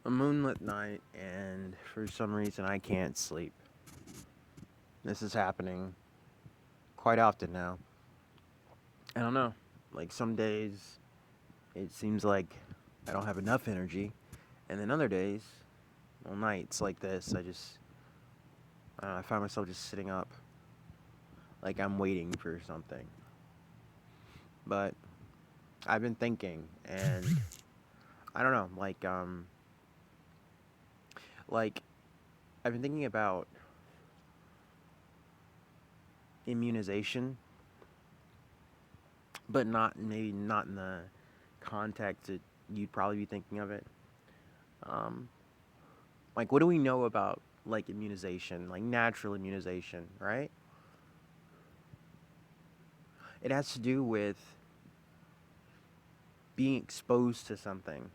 A moonlit night, and for some reason I can't sleep. This is happening quite often now. I don't know. Like some days it seems like I don't have enough energy, and then other days, well, nights like this, I find myself just sitting up, like I'm waiting for something. But I've been thinking, and I don't know, like I've been thinking about immunization, but not in the context that you'd probably be thinking of it. Um, like, what do we know about like immunization, like natural immunization, right? It has to do with being exposed to something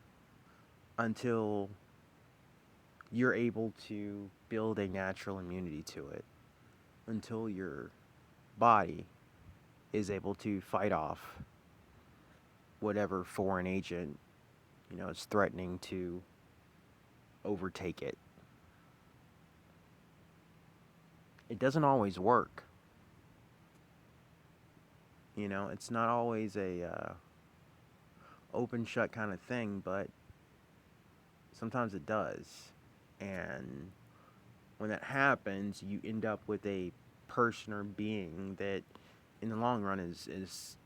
until you're able to build a natural immunity to it, until your body is able to fight off whatever foreign agent, is threatening to overtake it. It doesn't always work. It's not always a open shut kind of thing, but sometimes it does. And when that happens, you end up with a person or being that, in the long run, is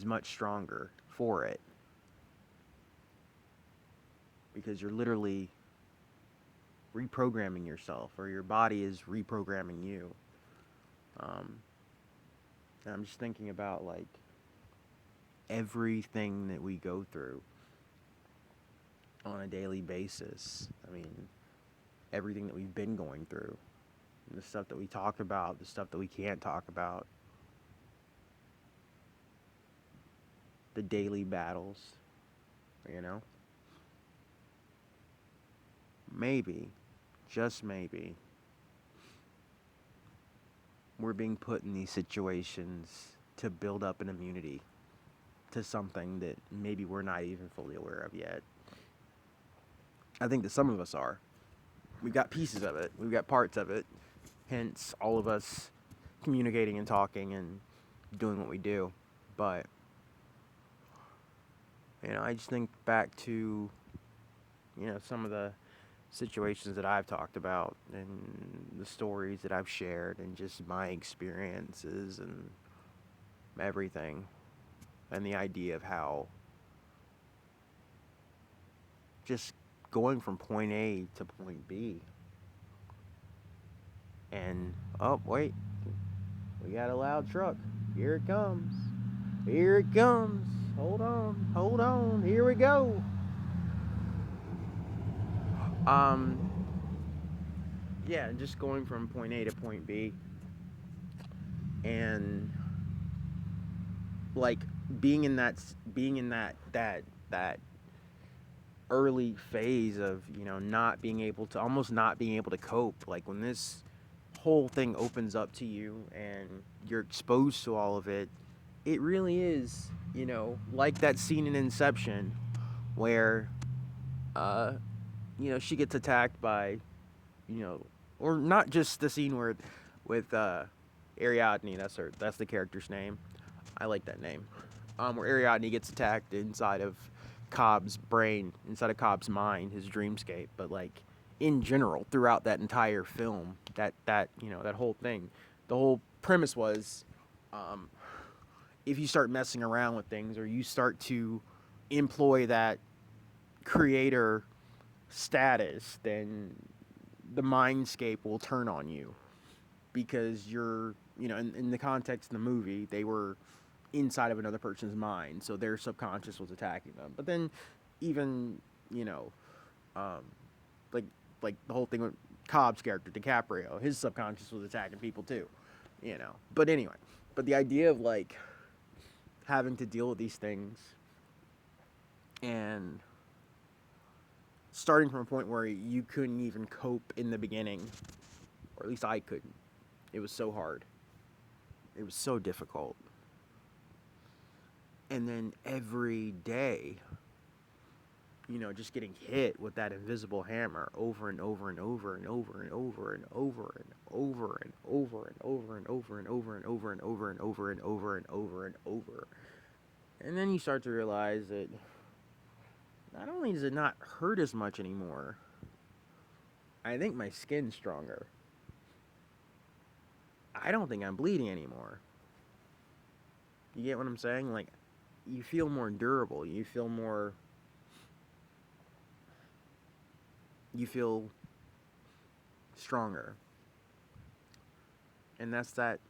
much stronger for it, because you're literally reprogramming yourself, or your body is reprogramming you. Um, and I'm just thinking about like everything that we go through on a daily basis. I mean, everything that we've been going through, the stuff that we talk about, the stuff that we can't talk about, the daily battles, you know? Maybe, just maybe, we're being put in these situations to build up an immunity to something that maybe we're not even fully aware of yet. I think that some of us are. We've got pieces of it, we've got parts of it, hence all of us communicating and talking and doing what we do. But, I just think back to, some of the situations that I've talked about and the stories that I've shared and just my experiences and everything, and the idea of how just going from point A to point B, and oh wait, we got a loud truck. Here it comes. Here it comes. Hold on. Hold on. Here we go. Um yeah, just going from point A to point B, and like being in that early phase of, not being able to, almost not being able to cope, like when this whole thing opens up to you and you're exposed to all of it. It really is, like that scene in Inception where uh she gets attacked by, you know or not just the scene where with Ariadne, that's the character's name. I like that name. Where Ariadne gets attacked inside of Cobb's brain, inside of Cobb's mind, his dreamscape. But like in general, throughout that entire film, that whole thing, the whole premise was, um, if you start messing around with things, or you start to employ that creator status, then the mindscape will turn on you, because you're, in the context of the movie, they were inside of another person's mind, so their subconscious was attacking them. But then, even, you know, um, like the whole thing with Cobb's character DiCaprio, his subconscious was attacking people too, But anyway, but the idea of like having to deal with these things, and starting from a point where you couldn't even cope in the beginning, or at least I couldn't. It was so hard. It was so difficult. And then every day just getting hit with that invisible hammer over and over and over and over and over and over and over and over and over and over and over and over and over and over and over and over and over. And then you start to realize that not only does it not hurt as much anymore, I think my skin's stronger. I don't think I'm bleeding anymore. You get what I'm saying? Like, you feel more durable. You feel stronger. And that's that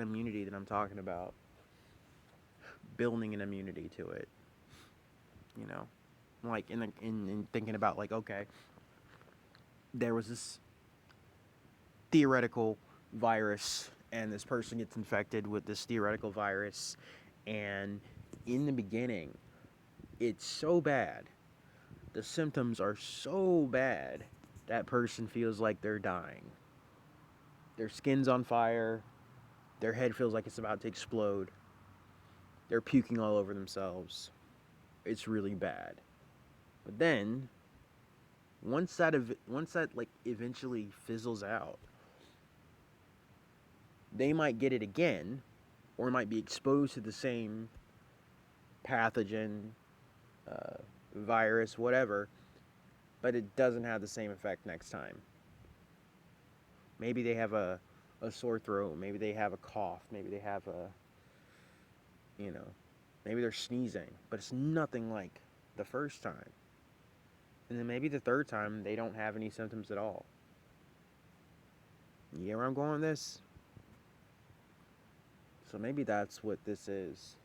immunity that I'm talking about. Building an immunity to it. You know? Like in thinking about, like, okay, there was this theoretical virus, and this person gets infected with this theoretical virus, and in the beginning it's so bad, the symptoms are so bad, that person feels like they're dying. Their skin's on fire, their head feels like it's about to explode, they're puking all over themselves. It's really bad. But then once that like eventually fizzles out, they might get it again, or might be exposed to the same pathogen, uh, virus, whatever, but it doesn't have the same effect next time. Maybe they have a sore throat, maybe they have a cough, maybe they have you know, maybe they're sneezing, but it's nothing like the first time. And then maybe the third time they don't have any symptoms at all. You get where I'm going with this? So maybe that's what this is.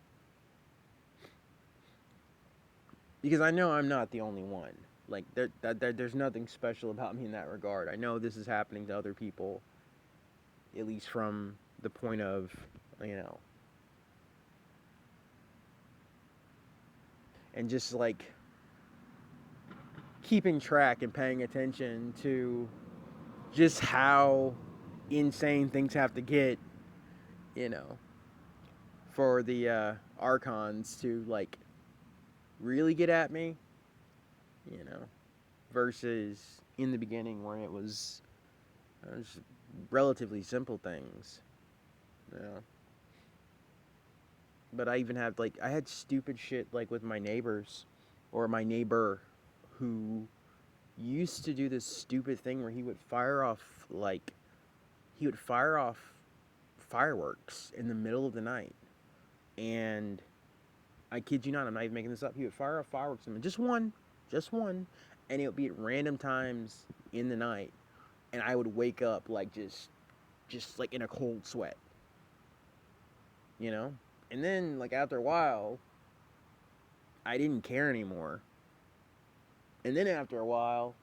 Because I know I'm not the only one. Like, there's nothing special about me in that regard. I know this is happening to other people, at least from the point of, you know, and just like keeping track and paying attention to just how insane things have to get, you know, for the archons to like really get at me, you know, versus in the beginning where it was relatively simple things, you know. But I even have, like, I had stupid shit like with my neighbors, or my neighbor, who used to do this stupid thing where he would fire off fireworks in the middle of the night. And I kid you not, I'm not even making this up. He would fire off fireworks, just one, and it would be at random times in the night, and I would wake up like just like in a cold sweat, you know. And then like after a while, I didn't care anymore. And then after a while,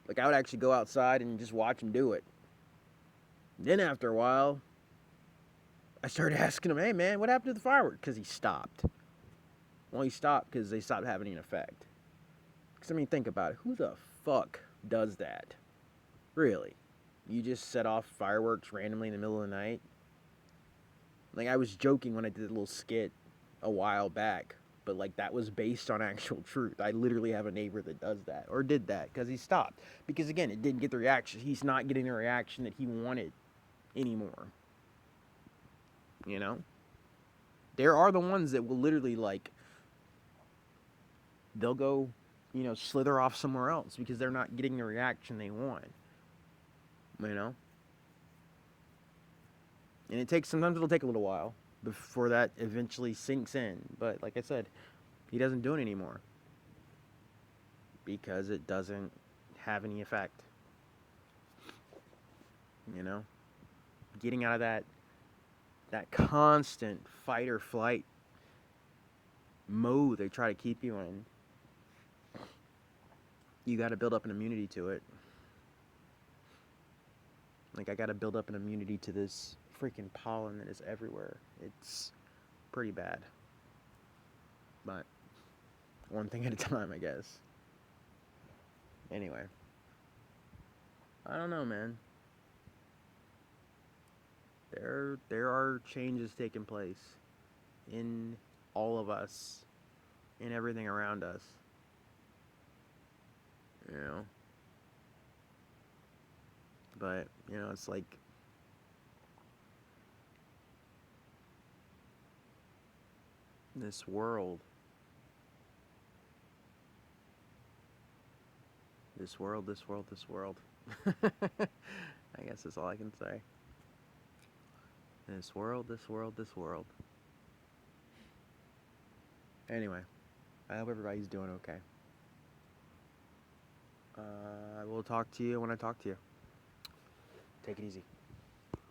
like I would actually go outside and just watch him do it. Then after a while, I started asking him, "Hey man, what happened to the fireworks?" Because he stopped. Well, he stopped because they stopped having an effect. Because I mean, think about it. Who the fuck does that? Really? You just set off fireworks randomly in the middle of the night? Like, I was joking when I did a little skit a while back, but like that was based on actual truth. I literally have a neighbor that does that, or did that, because he stopped. Because again, it didn't get the reaction. He's not getting the reaction that he wanted anymore. You know? There are the ones that will literally, like, they'll go, slither off somewhere else because they're not getting the reaction they want. You know? And sometimes it'll take a little while before that eventually sinks in. But like I said, he doesn't do it anymore because it doesn't have any effect. You know? Getting out of that constant fight or flight mode they try to keep you in. You got to build up an immunity to it. Like, I got to build up an immunity to this freaking pollen that is everywhere. It's pretty bad. But one thing at a time, I guess. Anyway. I don't know, man. There are changes taking place in all of us, in everything around us. you know. But, you know, it's like, this world, this world, this world, this world. I guess that's all I can say. This world, this world, this world. Anyway, I hope everybody's doing okay. I will talk to you when I talk to you. Take it easy.